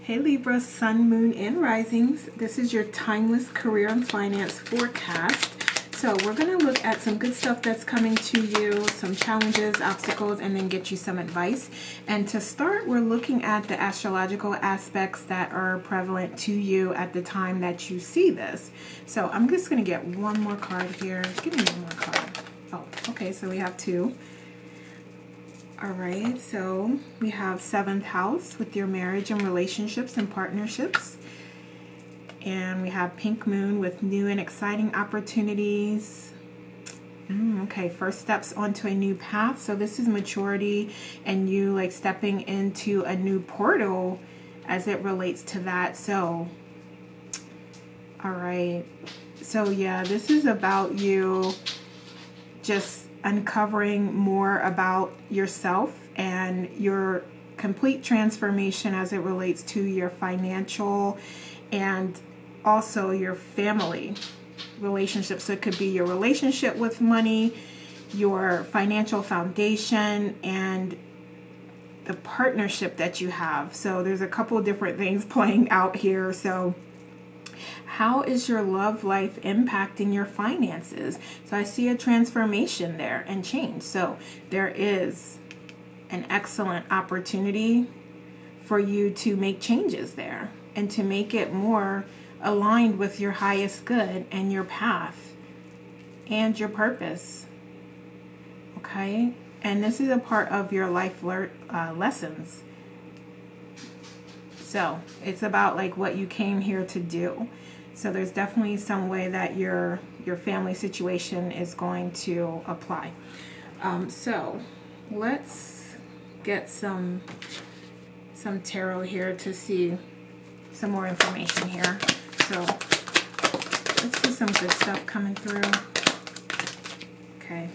Hey Libra, Sun, Moon, and Risings. This is your timeless career and finance forecast. So we're going to look at some good stuff that's coming to you, some challenges, obstacles, and then get you some advice. And to start, we're looking at the astrological aspects that are prevalent to you at the time that you see this. So I'm just going to get one more card here. Give me one more card. Oh, okay, so we have two. All right, so we have 7th house with your marriage and relationships and partnerships. And we have pink moon with new and exciting opportunities. Okay, first steps onto a new path. So this is maturity and you like stepping into a new portal as it relates to that. So, all right. So yeah, this is about you just uncovering more about yourself and your complete transformation as it relates to your financial and also your family relationships. So it could be your relationship with money, your financial foundation, and the partnership that you have. So there's a couple different things playing out here. So how is your love life impacting your finances? So I see a transformation there and change. So there is an excellent opportunity for you to make changes there and to make it more aligned with your highest good and your path and your purpose. Okay? And this is a part of your life lessons. So it's about like what you came here to do. So there's definitely some way that your family situation is going to apply. So let's get some tarot here to see some more information here. So let's see some good stuff coming through. Okay.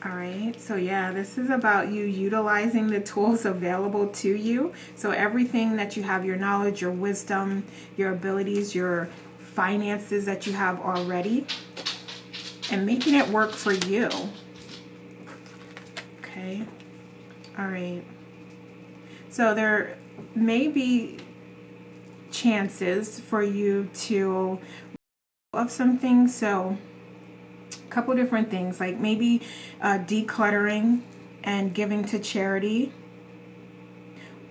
All right, so yeah, this is about you utilizing the tools available to you. So everything that you have, your knowledge, your wisdom, your abilities, your finances that you have already, and making it work for you. Okay, all right. So there may be chances for you to of something. So couple different things, like maybe decluttering and giving to charity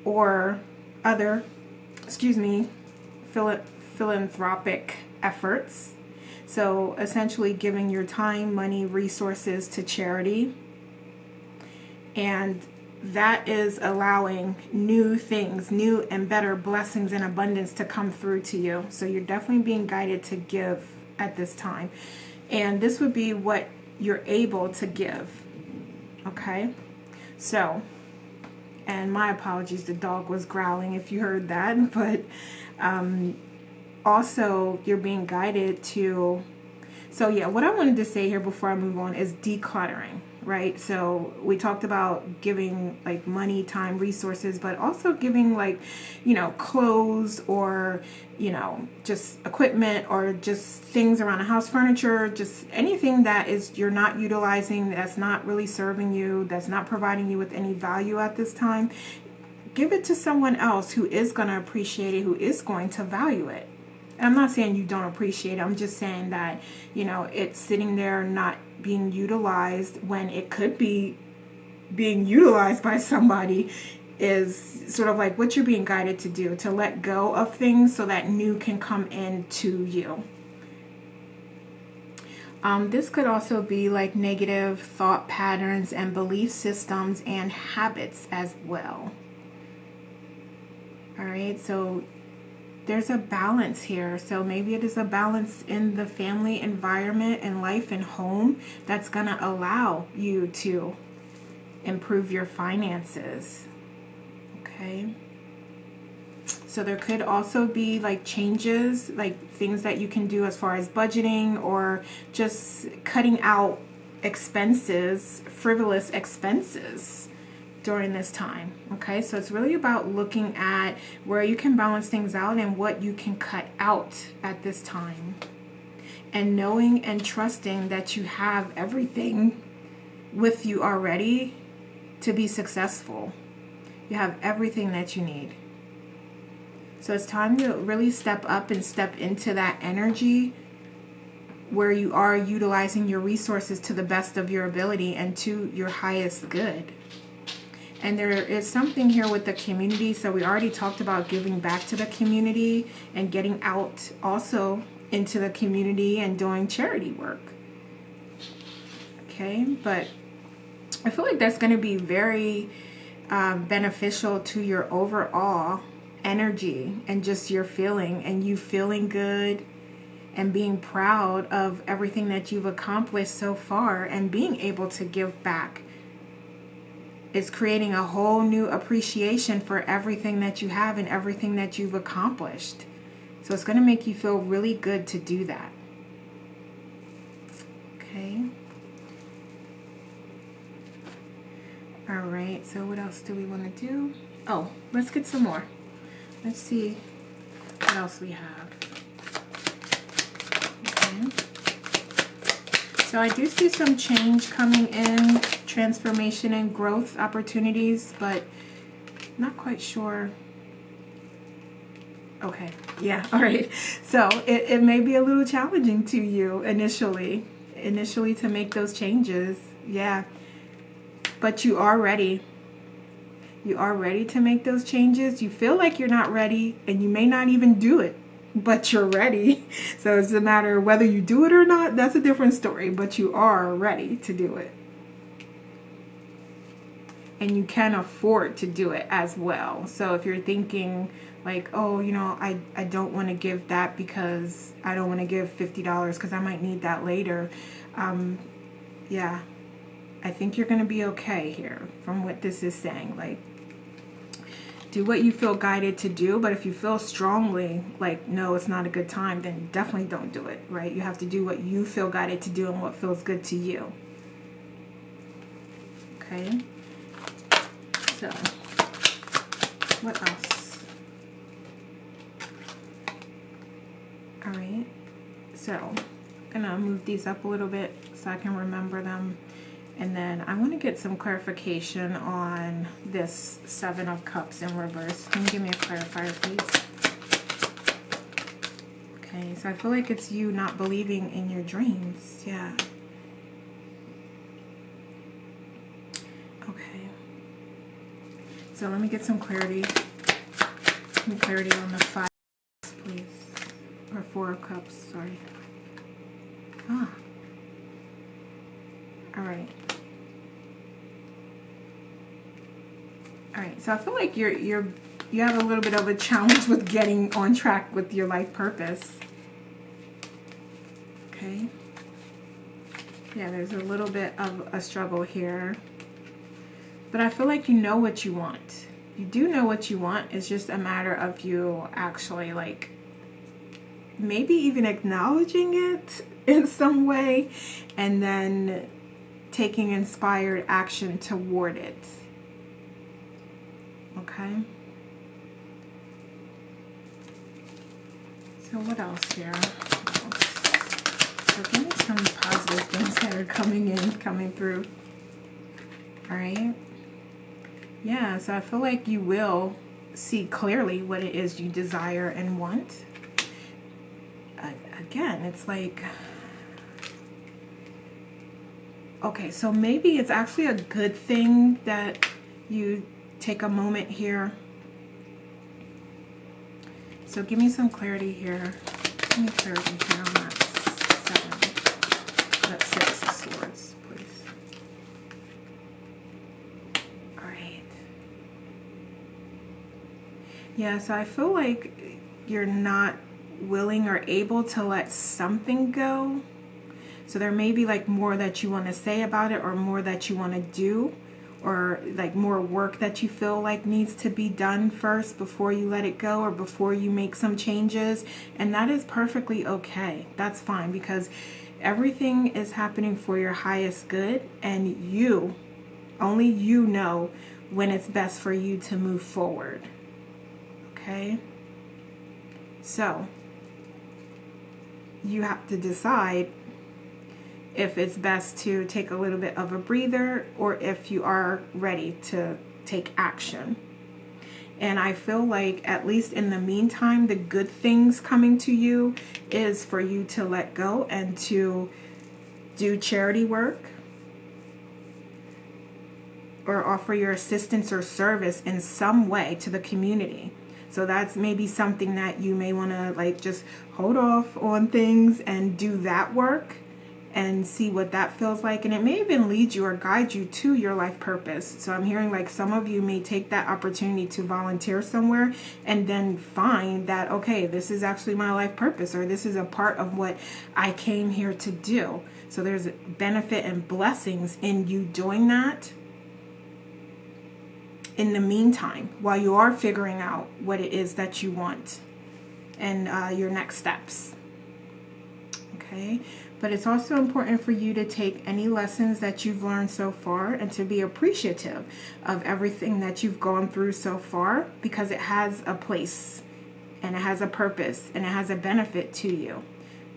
or other philanthropic efforts. So essentially giving your time, money, resources to charity, and that is allowing new things, new and better blessings and abundance to come through to you. So you're definitely being guided to give at this time. And this would be what you're able to give. Okay? So, and my apologies, the dog was growling if you heard that. But also, you're being guided to... So, yeah, what I wanted to say here before I move on is decluttering, right? So, we talked about giving, like, money, time, resources, but also giving, like, you know, clothes or, you know, just equipment or just things around the house, furniture, just anything that is you're not utilizing, that's not really serving you, that's not providing you with any value at this time. Give it to someone else who is going to appreciate it, who is going to value it. And I'm not saying you don't appreciate it. I'm just saying that, you know, it's sitting there not being utilized when it could be being utilized by somebody is sort of like what you're being guided to do, to let go of things so that new can come into you. This could also be like negative thought patterns and belief systems and habits as well. All right, so there's a balance here. So maybe it is a balance in the family environment and life and home that's going to allow you to improve your finances. Okay. So there could also be like changes, like things that you can do as far as budgeting or just cutting out expenses, frivolous expenses during this time. Okay, so it's really about looking at where you can balance things out and what you can cut out at this time, and knowing and trusting that you have everything with you already to be successful. You have everything that you need. So it's time to really step up and step into that energy where you are utilizing your resources to the best of your ability and to your highest good. And there is something here with the community. So we already talked about giving back to the community and getting out also into the community and doing charity work. Okay, but I feel like that's going to be very beneficial to your overall energy and just your feeling, and you feeling good and being proud of everything that you've accomplished so far and being able to give back. It's creating a whole new appreciation for everything that you have and everything that you've accomplished. So it's going to make you feel really good to do that. Okay. All right, so what else do we want to do? Oh, let's get some more. Let's see what else we have. Okay. So I do see some change coming in, transformation and growth opportunities, but not quite sure. Okay, yeah, all right. So it may be a little challenging to you initially to make those changes. Yeah, but you are ready. You are ready to make those changes. You feel like you're not ready, and you may not even do it, but you're ready. So it's a matter of whether you do it or not. That's a different story, but you are ready to do it. And you can afford to do it as well. So if you're thinking like, oh, you know, I don't want to give that because I don't want to give $50 because I might need that later. Yeah, I think you're going to be okay here from what this is saying. Like, do what you feel guided to do, but if you feel strongly like, no, it's not a good time, then definitely don't do it, right? You have to do what you feel guided to do and what feels good to you. Okay? So, what else? All right. So, I'm gonna move these up a little bit so I can remember them. And then I want to get some clarification on this Seven of Cups in reverse. Can you give me a clarifier, please? Okay, so I feel like it's you not believing in your dreams. Yeah. Okay. So let me get some clarity. Some clarity on the Five of Cups, please. Or Four of Cups, sorry. Ah. All right. All right, so I feel like you have a little bit of a challenge with getting on track with your life purpose. Okay. Yeah, there's a little bit of a struggle here. But I feel like you know what you want. You do know what you want. It's just a matter of you actually, like, maybe even acknowledging it in some way and then taking inspired action toward it. Okay. So what else here? So give me some positive things that are coming through. All right. Yeah, so I feel like you will see clearly what it is you desire and want. Again, it's like, okay, so maybe it's actually a good thing that you take a moment here. So give me some clarity here. Give me clarity here on that seven, that Six of Swords, please. All right. Yeah, so I feel like you're not willing or able to let something go. So there may be like more that you want to say about it, or more that you want to do, or like more work that you feel like needs to be done first before you let it go, or before you make some changes. And that is perfectly okay. That's fine, because everything is happening for your highest good, and you, only you know when it's best for you to move forward. Okay? So you have to decide if it's best to take a little bit of a breather, or if you are ready to take action. And I feel like, at least in the meantime, the good things coming to you is for you to let go and to do charity work or offer your assistance or service in some way to the community. So that's maybe something that you may want to like just hold off on things and do that work and see what that feels like. And it may even lead you or guide you to your life purpose. So I'm hearing like some of you may take that opportunity to volunteer somewhere and then find that, okay, this is actually my life purpose, or this is a part of what I came here to do. So there's benefit and blessings in you doing that in the meantime, while you are figuring out what it is that you want and your next steps. Okay, but it's also important for you to take any lessons that you've learned so far and to be appreciative of everything that you've gone through so far, because it has a place and it has a purpose and it has a benefit to you.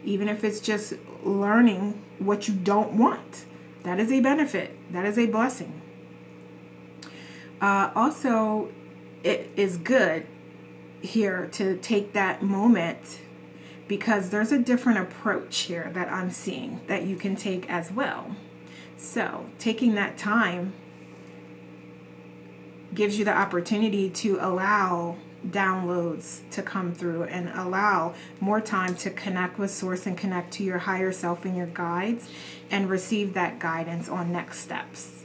Even if it's just learning what you don't want, that is a benefit, that is a blessing. Also, it is good here to take that moment, because there's a different approach here that I'm seeing that you can take as well. So taking that time gives you the opportunity to allow downloads to come through and allow more time to connect with source and connect to your higher self and your guides and receive that guidance on next steps.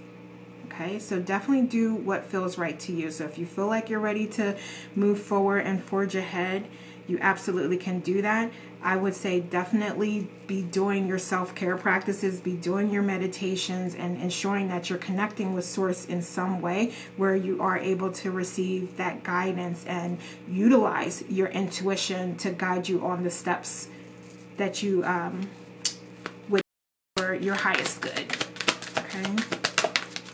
Okay, so definitely do what feels right to you. So if you feel like you're ready to move forward and forge ahead, you absolutely can do that. I would say definitely be doing your self-care practices, be doing your meditations, and ensuring that you're connecting with source in some way where you are able to receive that guidance and utilize your intuition to guide you on the steps that you would for your highest good. Okay.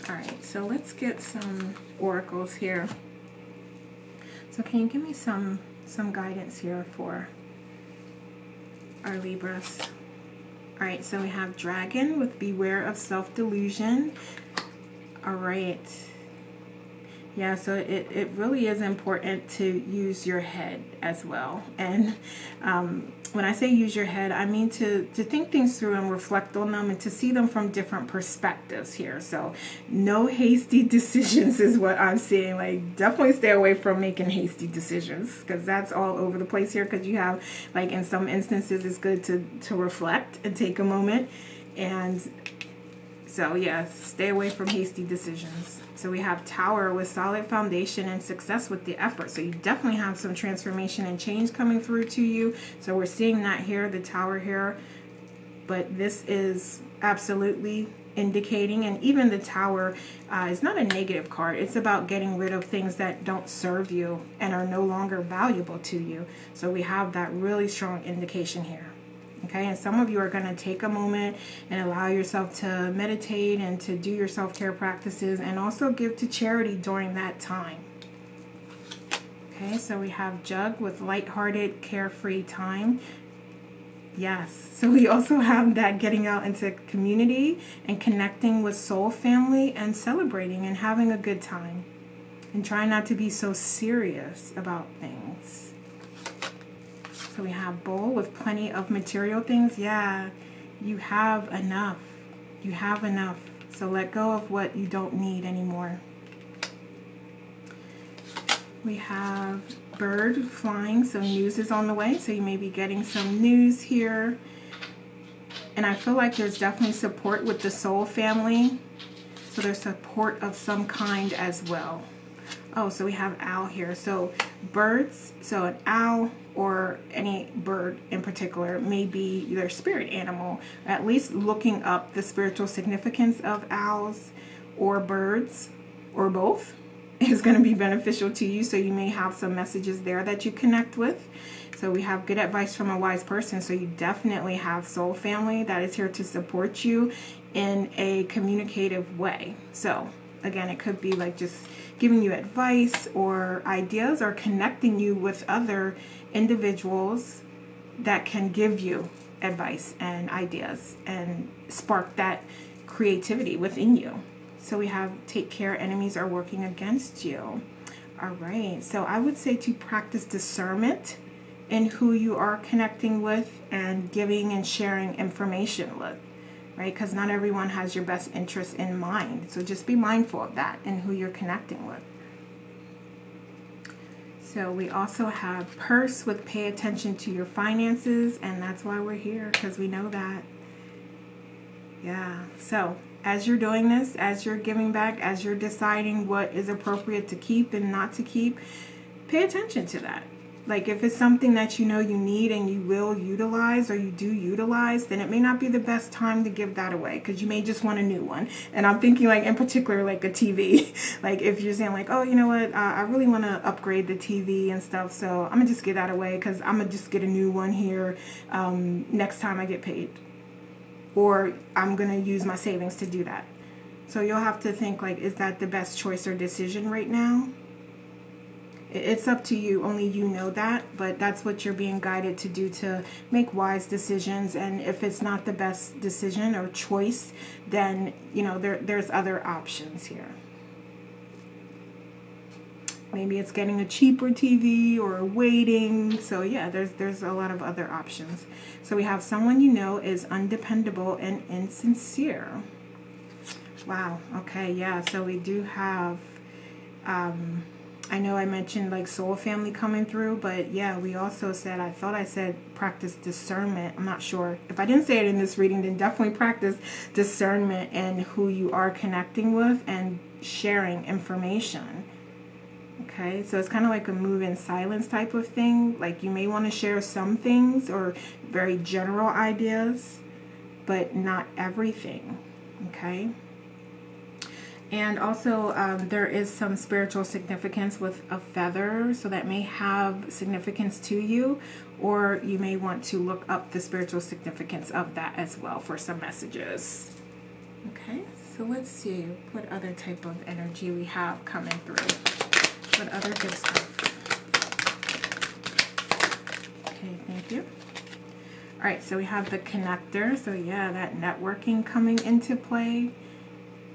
All right, so let's get some oracles here. So can you give me some guidance here for our Libras? All right, so we have Dragon with Beware of Self-Delusion. All right. Yeah, so it really is important to use your head as well. And when I say use your head, I mean to think things through and reflect on them and to see them from different perspectives here. So no hasty decisions is what I'm seeing. Like, definitely stay away from making hasty decisions, because that's all over the place here. Because you have, like, in some instances, it's good to reflect and take a moment. And so, yeah, stay away from hasty decisions. So we have Tower with solid foundation and success with the effort. So you definitely have some transformation and change coming through to you. So we're seeing that here, the Tower here. But this is absolutely indicating, and even the Tower is not a negative card. It's about getting rid of things that don't serve you and are no longer valuable to you. So we have that really strong indication here. Okay, and some of you are going to take a moment and allow yourself to meditate and to do your self-care practices, and also give to charity during that time. Okay, so we have Jug with lighthearted, carefree time. Yes, so we also have that getting out into community and connecting with soul family and celebrating and having a good time. And trying not to be so serious about things. So we have Bull with plenty of material things. Yeah, you have enough. You have enough. So let go of what you don't need anymore. We have Bird flying, so news is on the way. So you may be getting some news here. And I feel like there's definitely support with the soul family. So there's support of some kind as well. Oh, so we have owl here. So birds, so an owl or any bird in particular may be their spirit animal. At least looking up the spiritual significance of owls or birds or both is going to be beneficial to you. So you may have some messages there that you connect with. So we have good advice from a wise person. So you definitely have soul family that is here to support you in a communicative way. So again, it could be like just giving you advice or ideas, or connecting you with other individuals that can give you advice and ideas and spark that creativity within you. So we have take care, enemies are working against you. All right, so I would say to practice discernment in who you are connecting with and giving and sharing information with, right? Because not everyone has your best interest in mind. So just be mindful of that and who you're connecting with. So we also have purse with pay attention to your finances, and that's why we're here, because we know that. Yeah, so as you're doing this, as you're giving back, as you're deciding what is appropriate to keep and not to keep, pay attention to that. Like if it's something that you know you need and you will utilize or you do utilize, then it may not be the best time to give that away, because you may just want a new one. And I'm thinking like in particular like a TV. Like if you're saying like, oh, you know what, I really want to upgrade the TV and stuff, so I'm going to just get that away because I'm going to just get a new one here next time I get paid. Or I'm going to use my savings to do that. So you'll have to think like, is that the best choice or decision right now? It's up to you. Only you know that, but that's what you're being guided to do, to make wise decisions. And if it's not the best decision or choice, then, you know, there's other options here. Maybe it's getting a cheaper TV or waiting. So yeah, there's a lot of other options. So we have someone you know is undependable and insincere. Wow. Okay. Yeah. So we do have, I know I mentioned like soul family coming through, but yeah, we also said, I thought I said practice discernment. I'm not sure. If I didn't say it in this reading, then definitely practice discernment in who you are connecting with and sharing information. Okay, so it's kind of like a move in silence type of thing. Like you may want to share some things or very general ideas, but not everything. Okay. And also there is some spiritual significance with a feather, so that may have significance to you, or you may want to look up the spiritual significance of that as well for some messages. Okay, so let's see what other type of energy we have coming through. What other good stuff. Okay, thank you. All right, so we have the connector. So yeah, that networking coming into play.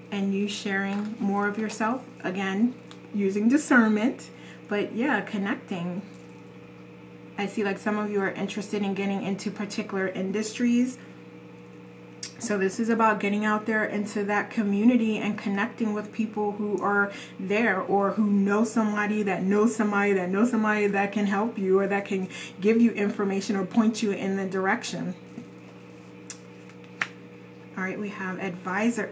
And you sharing more of yourself, again, using discernment, but yeah, connecting. I see like some of you are interested in getting into particular industries. So this is about getting out there into that community and connecting with people who are there, or who know somebody that knows somebody that knows somebody that can help you, or that can give you information or point you in the direction. All right, we have advisor.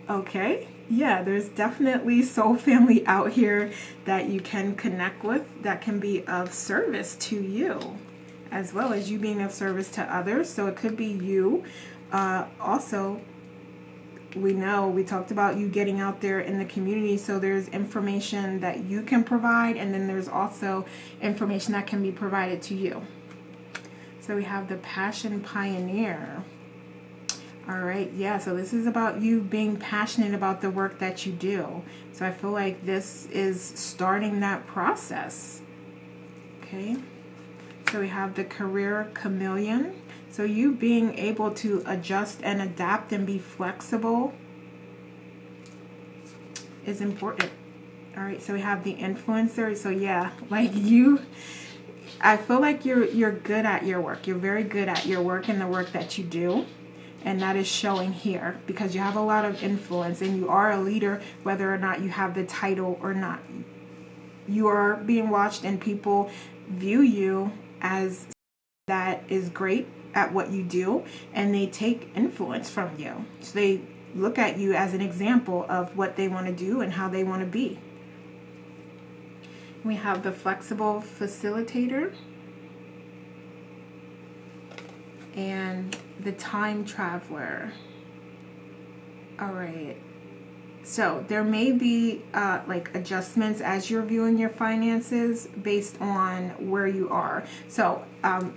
Okay, yeah, there's definitely soul family out here that you can connect with, that can be of service to you, as well as you being of service to others. So it could be you. Also, we talked about you getting out there in the community, so there's information that you can provide, and then there's also information that can be provided to you. So we have the passion pioneer. All right, yeah, so this is about you being passionate about the work that you do. So I feel like this is starting that process. Okay, so we have the career chameleon. So you being able to adjust and adapt and be flexible is important. All right, so we have the influencer. So yeah, like I feel like you're good at your work. You're very good at your work and the work that you do. And that is showing here, because you have a lot of influence and you are a leader, whether or not you have the title or not. You are being watched and people view you as that is great at what you do, and they take influence from you. So they look at you as an example of what they want to do and how they want to be. We have the flexible facilitator and the time traveler. All right, so there may be like adjustments as you're viewing your finances based on where you are. So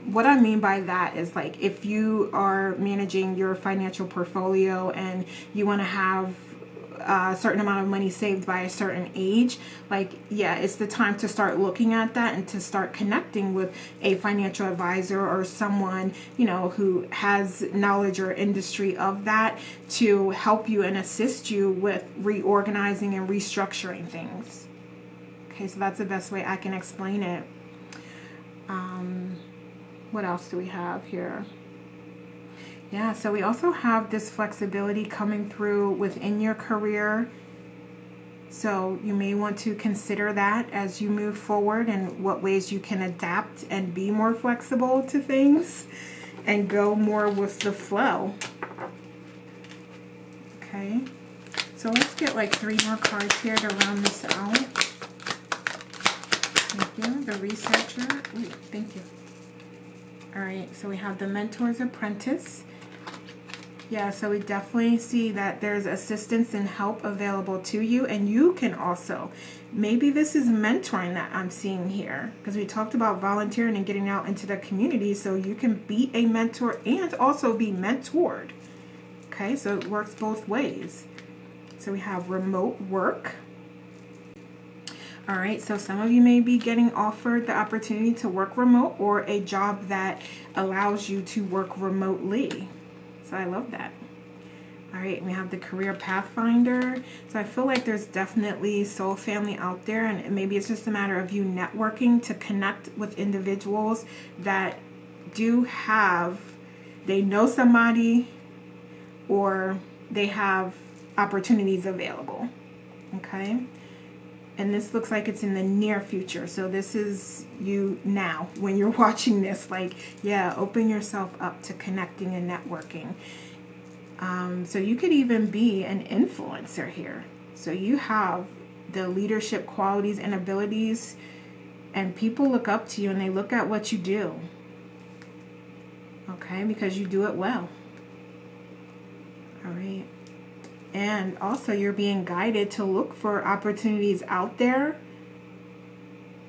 what I mean by that is, like, if you are managing your financial portfolio and you want to have a certain amount of money saved by a certain age, like, yeah, it's the time to start looking at that and to start connecting with a financial advisor or someone, you know, who has knowledge or industry of that to help you and assist you with reorganizing and restructuring things. Okay, so that's the best way I can explain it. What else do we have here? Yeah, so we also have this flexibility coming through within your career. So you may want to consider that as you move forward and what ways you can adapt and be more flexible to things and go more with the flow. Okay, so let's get like 3 more cards here to round this out. Thank you, the researcher. Ooh, thank you. All right, so we have the mentor's apprentice. Yeah, so we definitely see that there's assistance and help available to you, and you can also, maybe this is mentoring that I'm seeing here, because we talked about volunteering and getting out into the community, so you can be a mentor and also be mentored. Okay, so it works both ways. So we have remote work. All right, so some of you may be getting offered the opportunity to work remote or a job that allows you to work remotely. So I love that. All right, we have the career pathfinder. So I feel like there's definitely soul family out there, and maybe it's just a matter of you networking to connect with individuals that do have, they know somebody or they have opportunities available. Okay. And this looks like it's in the near future. So this is you now when you're watching this. Like, yeah, open yourself up to connecting and networking. So you could even be an influencer here. So you have the leadership qualities and abilities, and people look up to you and they look at what you do. Okay, because you do it well. All right. And also you're being guided to look for opportunities out there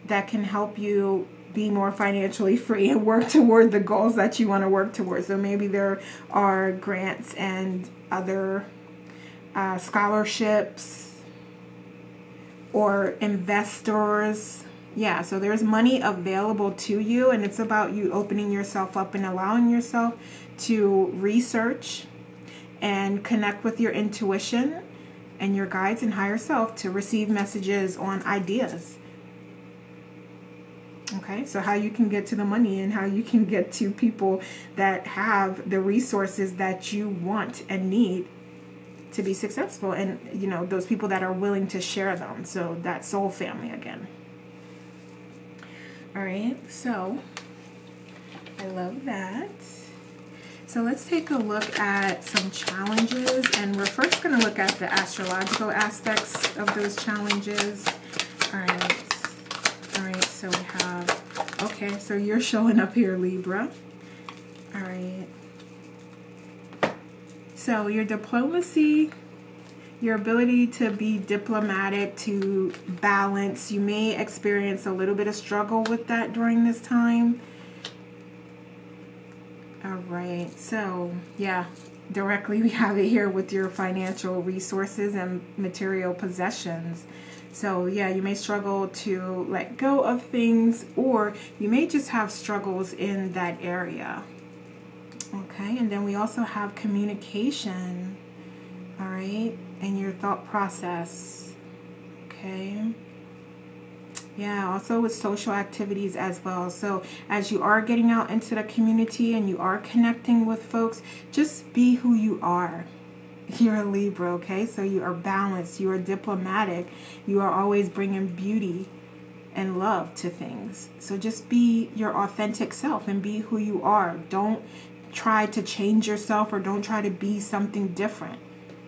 that can help you be more financially free and work toward the goals that you want to work towards. So maybe there are grants and other scholarships or investors. Yeah, so there's money available to you, and it's about you opening yourself up and allowing yourself to research and connect with your intuition and your guides and higher self to receive messages on ideas. Okay, so how you can get to the money and how you can get to people that have the resources that you want and need to be successful, and you know, those people that are willing to share them. So that soul family again. All right, so I love that. So let's take a look at some challenges, and we're first going to look at the astrological aspects of those challenges. All right, so we have, okay, so you're showing up here, Libra. All right. So your diplomacy, your ability to be diplomatic, to balance, you may experience a little bit of struggle with that during this time. All right, so yeah, directly we have it here with your financial resources and material possessions. So yeah, you may struggle to let go of things, or you may just have struggles in that area. Okay, and then we also have communication, all right, and your thought process. Okay. Yeah, also with social activities as well. So as you are getting out into the community and you are connecting with folks, just be who you are. You're a Libra, okay? So you are balanced, you are diplomatic, you are always bringing beauty and love to things. So just be your authentic self and be who you are. Don't try to change yourself, or don't try to be something different,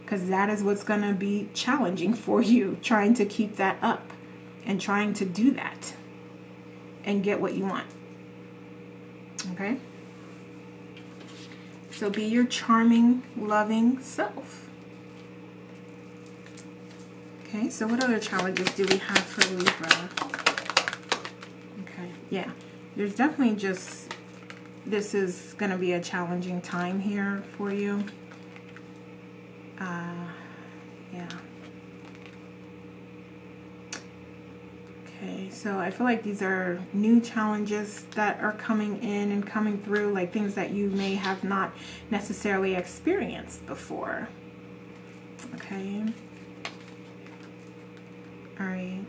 because that is what's going to be challenging for you, trying to keep that up. And trying to do that and get what you want. Okay? So be your charming, loving self. Okay, so what other challenges do we have for Libra? Okay, yeah. There's definitely just, this is going to be a challenging time here for you. Yeah. Okay, so I feel like these are new challenges that are coming in and coming through, like things that you may have not necessarily experienced before. Okay. All right.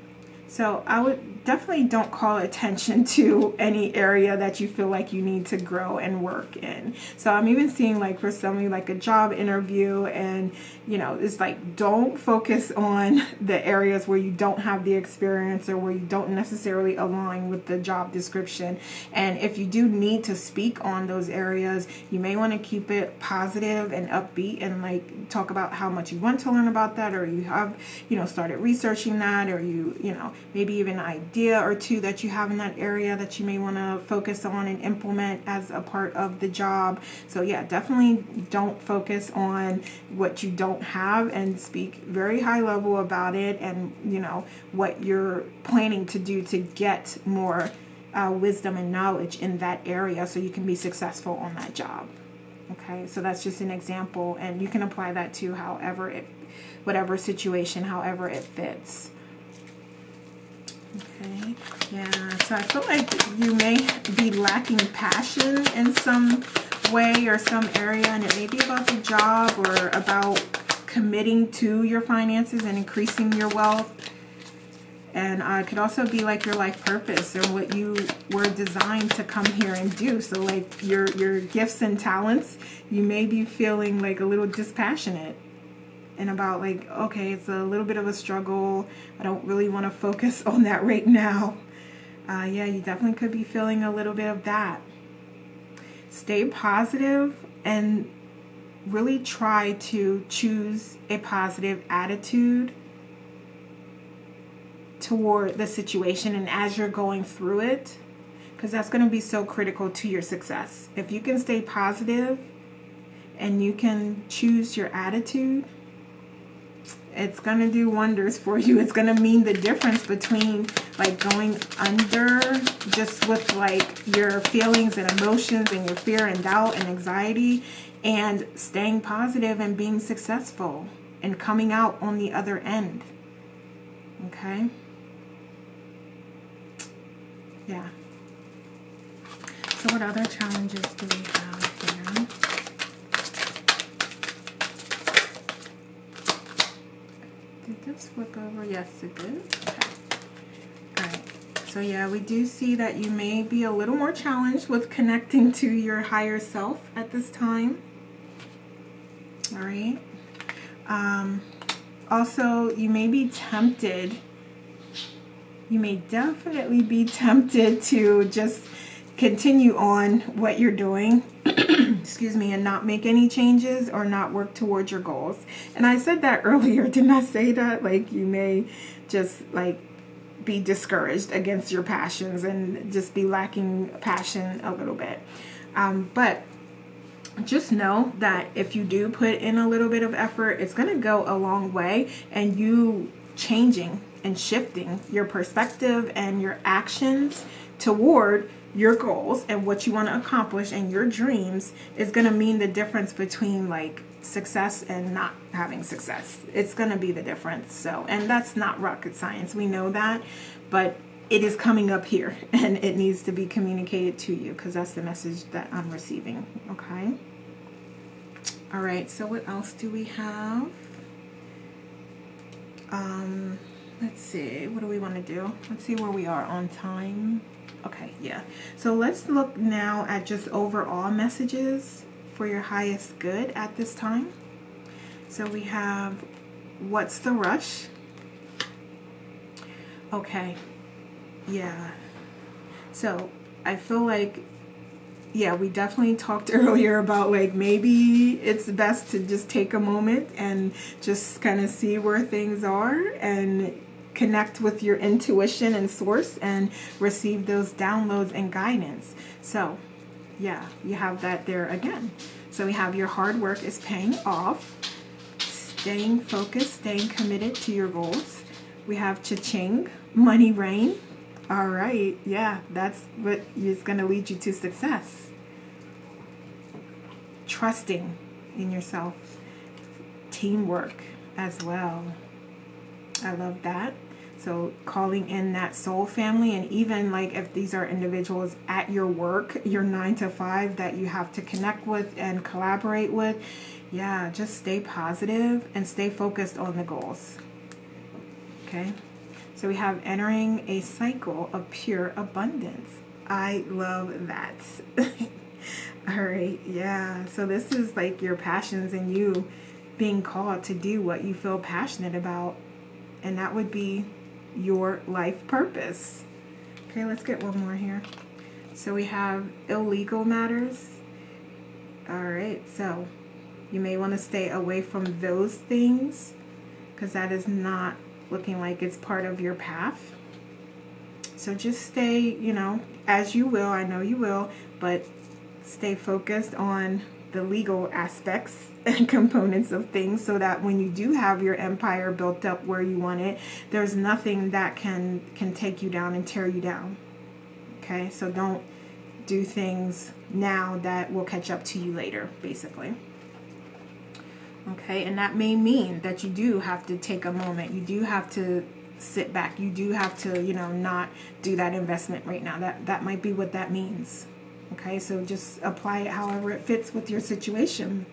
So I would definitely don't call attention to any area that you feel like you need to grow and work in. So I'm even seeing like for somebody like a job interview, and you know, it's like don't focus on the areas where you don't have the experience or where you don't necessarily align with the job description. And if you do need to speak on those areas, you may want to keep it positive and upbeat and like talk about how much you want to learn about that, or you have, you know, started researching that, or you know, maybe even an idea or two that you have in that area that you may want to focus on and implement as a part of the job. So yeah, definitely don't focus on what you don't have, and speak very high level about it, and you know what you're planning to do to get more wisdom and knowledge in that area so you can be successful on that job. Okay, so that's just an example, and you can apply that to whatever situation, however it fits. Okay, yeah, so I feel like you may be lacking passion in some way or some area, and it may be about the job or about committing to your finances and increasing your wealth. And it could also be like your life purpose or what you were designed to come here and do. So like your gifts and talents, you may be feeling like a little dispassionate and about like, okay, it's a little bit of a struggle. I don't really want to focus on that right now. Yeah, you definitely could be feeling a little bit of that. Stay positive and really try to choose a positive attitude toward the situation and as you're going through it, because that's going to be so critical to your success. If you can stay positive and you can choose your attitude, it's going to do wonders for you. It's going to mean the difference between like going under just with like your feelings and emotions and your fear and doubt and anxiety, and staying positive and being successful and coming out on the other end. Okay? Yeah. So what other challenges do we have here? Did this flip over? Yes, it did. Okay. All right. So yeah, we do see that you may be a little more challenged with connecting to your higher self at this time. All right. Also, you may be tempted. You may definitely be tempted to just continue on what you're doing, excuse me, and not make any changes or not work towards your goals. And I said that earlier, didn't I say that? Like you may just like be discouraged against your passions and just be lacking passion a little bit. But just know that if you do put in a little bit of effort, it's going to go a long way, and you changing and shifting your perspective and your actions toward your goals and what you want to accomplish and your dreams is going to mean the difference between like success and not having success. It's going to be the difference. So, and that's not rocket science. We know that, but it is coming up here and it needs to be communicated to you because that's the message that I'm receiving. Okay. All right. So what else do we have? Let's see, what do we want to do? Let's see where we are on time. Okay, yeah. So let's look now at just overall messages for your highest good at this time. So we have, what's the rush? Okay, yeah. So I feel like, yeah, we definitely talked earlier about like maybe it's best to just take a moment and just kind of see where things are and connect with your intuition and source and receive those downloads and guidance. So yeah, you have that there again. So we have your hard work is paying off, staying focused, staying committed to your goals. We have cha-ching, money rain. All right, yeah, that's what is going to lead you to success. Trusting in yourself, teamwork as well. I love that. So calling in that soul family, and even like if these are individuals at your work, your 9 to 5 that you have to connect with and collaborate with, yeah, just stay positive and stay focused on the goals. Okay. So we have entering a cycle of pure abundance. I love that. All right, yeah. So this is like your passions and you being called to do what you feel passionate about. And that would be your life purpose. Okay, let's get one more here. So we have illegal matters. All right, so you may want to stay away from those things because that is not looking like it's part of your path. So just stay, you know, as you will, I know you will, but stay focused on the legal aspects and components of things so that when you do have your empire built up where you want it, there's nothing that can take you down and tear you down. Okay, so don't do things now that will catch up to you later, basically. Okay, and that may mean that you do have to take a moment. You do have to sit back. You do have to, you know, not do that investment right now. That might be what that means. Okay, so just apply it however it fits with your situation.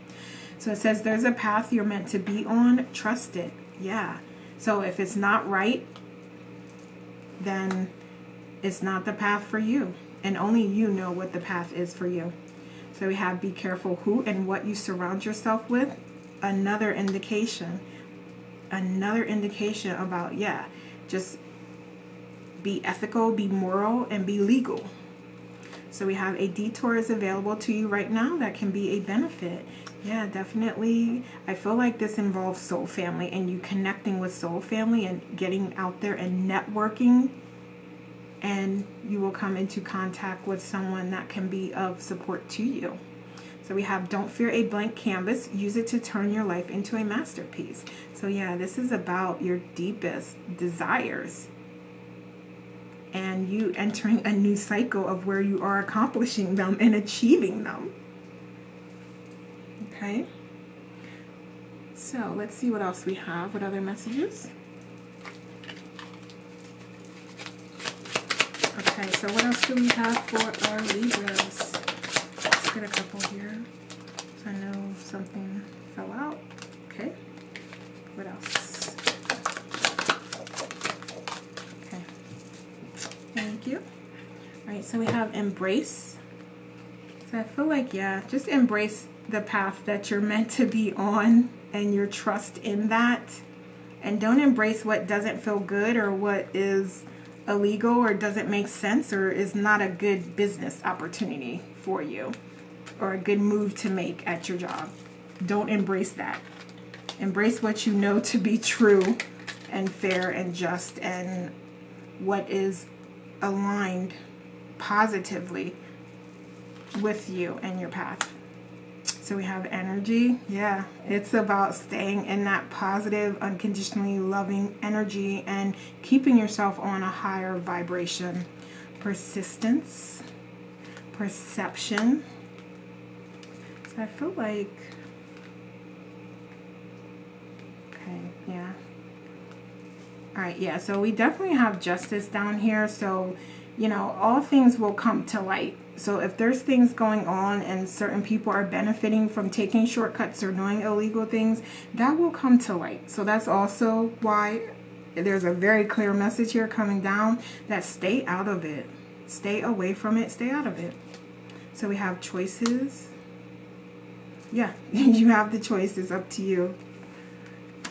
So it says there's a path you're meant to be on. Trust it. Yeah. So if it's not right, then it's not the path for you. And only you know what the path is for you. So we have be careful who and what you surround yourself with. Another indication about, yeah, just be ethical, be moral, and be legal. So we have a detour is available to you right now that can be a benefit. Yeah, definitely. I feel like this involves soul family and you connecting with soul family and getting out there and networking, and you will come into contact with someone that can be of support to you. So we have don't fear a blank canvas, use it to turn your life into a masterpiece. So yeah, this is about your deepest desires and you entering a new cycle of where you are accomplishing them and achieving them. Okay, so let's see what else we have. What other messages? Okay, so what else do we have for our Libras? Let's get a couple here. So I know something fell out. Okay, what else? Okay, thank you. All right, so we have embrace. So I feel like, yeah, just embrace the path that you're meant to be on and your trust in that. And don't embrace what doesn't feel good or what is illegal or doesn't make sense or is not a good business opportunity for you or a good move to make at your job. Don't embrace that. Embrace what you know to be true and fair and just and what is aligned positively with you and your path. So we have energy. Yeah, it's about staying in that positive, unconditionally loving energy and keeping yourself on a higher vibration. Persistence, perception. So I feel like, okay, yeah. All right, yeah, so we definitely have justice down here. So, you know, all things will come to light. So if there's things going on and certain people are benefiting from taking shortcuts or doing illegal things, that will come to light. So that's also why there's a very clear message here coming down that stay out of it. Stay away from it. Stay out of it. So we have choices. Yeah, you have the choices, up to you.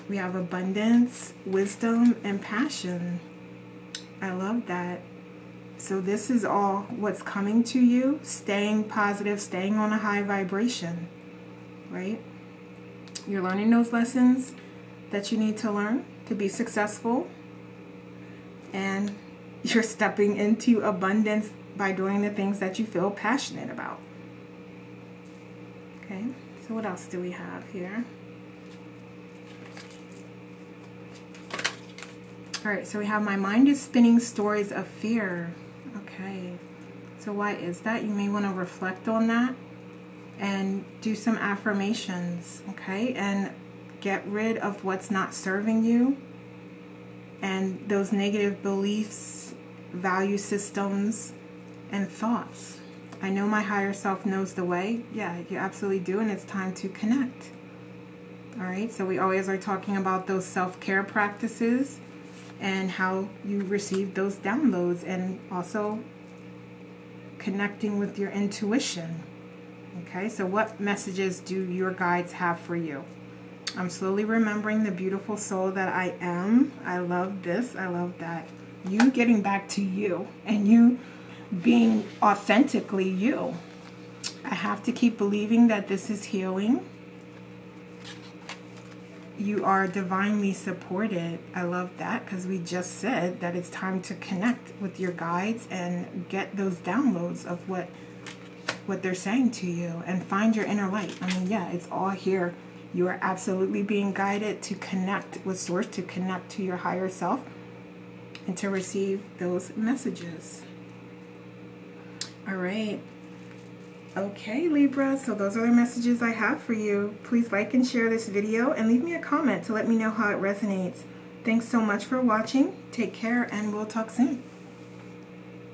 We have abundance, wisdom, and passion. I love that. So this is all what's coming to you, staying positive, staying on a high vibration, right? You're learning those lessons that you need to learn to be successful, and you're stepping into abundance by doing the things that you feel passionate about. Okay, so what else do we have here? All right, so we have my mind is spinning stories of fear. Okay, so why is that? You may want to reflect on that and do some affirmations, okay? And get rid of what's not serving you and those negative beliefs, value systems, and thoughts. I know my higher self knows the way. Yeah, you absolutely do, and it's time to connect. All right, so we always are talking about those self-care practices. and how you receive those downloads, and also connecting with your intuition. Okay, so what messages do your guides have for you? I'm slowly remembering the beautiful soul that I am. I love this. I love that. You getting back to you and you being authentically you. I have to keep believing that this is healing. You are divinely supported. I love that, because we just said that it's time to connect with your guides and get those downloads of what they're saying to you, and find your inner light. I mean, yeah, it's all here. You are absolutely being guided to connect with Source, to connect to your higher self, and to receive those messages. All right. Okay, Libra, so those are the messages I have for you. Please like and share this video, and leave me a comment to let me know how it resonates. Thanks so much for watching. Take care, and we'll talk soon.